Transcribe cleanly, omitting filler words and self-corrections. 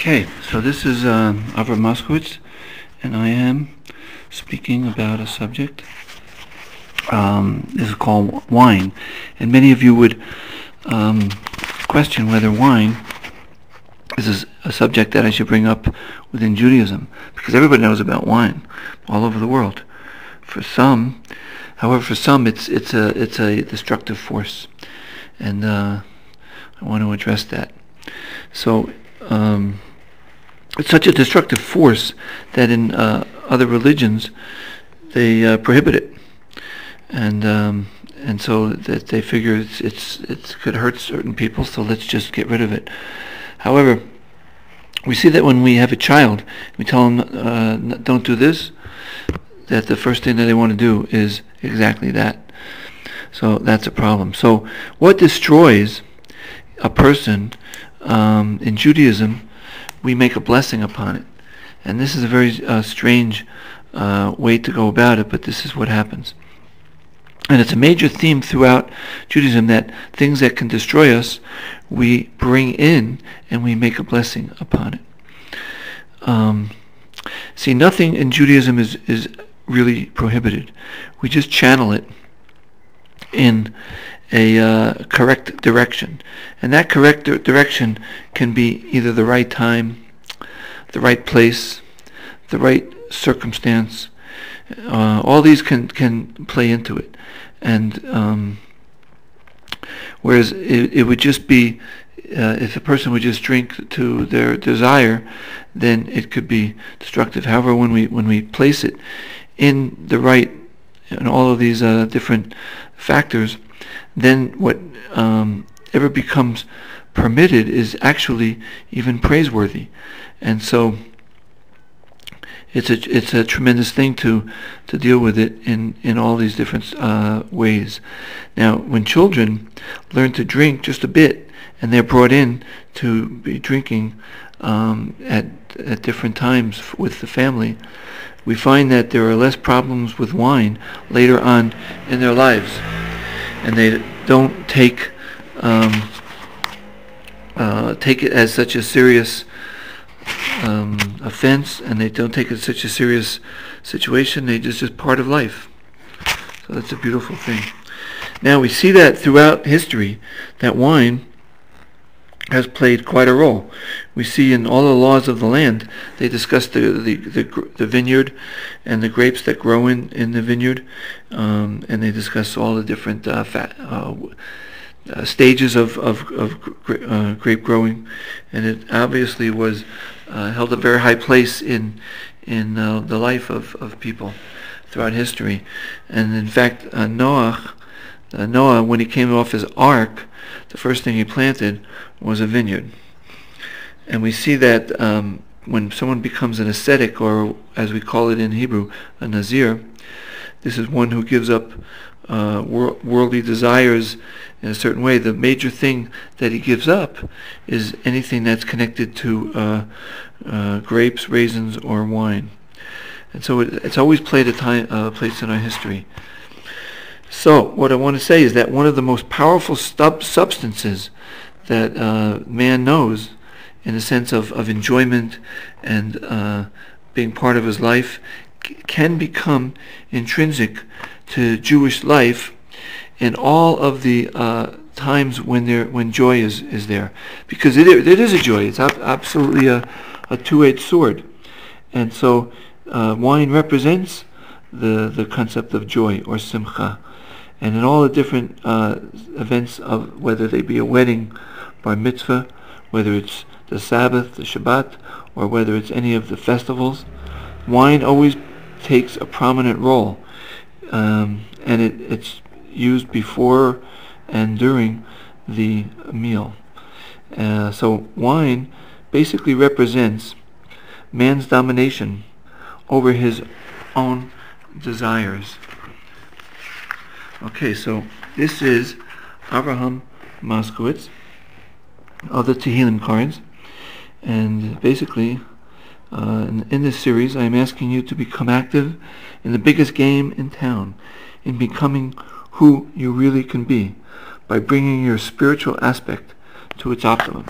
Okay, so this is Avraham Moskowitz, and I am speaking about a subject. This is called wine, and many of you would question whether wine is a subject that I should bring up within Judaism, because everybody knows about wine all over the world. However, for some, it's a destructive force, and I want to address that. So. It's such a destructive force that in other religions they prohibit it, and so that they figure it could hurt certain people, so let's just get rid of it. However, we see that when we have a child, we tell them don't do this, that the first thing that they want to do is exactly that. So that's a problem. So what destroys a person in Judaism, we make a blessing upon it. And this is a very strange way to go about it, but this is what happens. And it's a major theme throughout Judaism that things that can destroy us, we bring in and we make a blessing upon it. See, nothing in Judaism is really prohibited. We just channel it in a correct direction, and that correct direction can be either the right time, the right place, the right circumstance. All these can play into it, and whereas it would just be if a person would just drink to their desire, then it could be destructive. However, when we place it in the right, and all of these different factors, then what ever becomes permitted is actually even praiseworthy. And so it's a tremendous thing to deal with it in all these different ways. Now, when children learn to drink just a bit, and they're brought in to be drinking at different times with the family, we find that there are less problems with wine later on in their lives, and they don't take it as such a serious offense, and they don't take it as such a serious situation. They just part of life. So that's a beautiful thing. Now we see that throughout history that wine has played quite a role. We see in all the laws of the land, they discuss the vineyard and the grapes that grow in the vineyard, and they discuss all the different stages of grape growing, and it obviously was held a very high place in the life of people throughout history. And in fact, Noah, when he came off his ark, the first thing he planted was a vineyard. And we see that when someone becomes an ascetic, or as we call it in Hebrew, a Nazir, this is one who gives up worldly desires in a certain way. The major thing that he gives up is anything that's connected to grapes, raisins, or wine. And so it's always played a place in our history. So what I want to say is that one of the most powerful substances that man knows, in the sense of enjoyment and being part of his life, can become intrinsic to Jewish life in all of the times when joy is there, because it is a joy. It's absolutely a two-edged sword, and so wine represents the concept of joy, or simcha, and in all the different events, of whether they be a wedding, bar mitzvah, whether it's the Sabbath, the Shabbat, or whether it's any of the festivals, wine always takes a prominent role, and it's used before and during the meal. So wine basically represents man's domination over his own desires. Okay, so this is Avraham Moskowitz of the Tehillim cards, and basically in this series I am asking you to become active in the biggest game in town, in becoming who you really can be, by bringing your spiritual aspect to its optimum.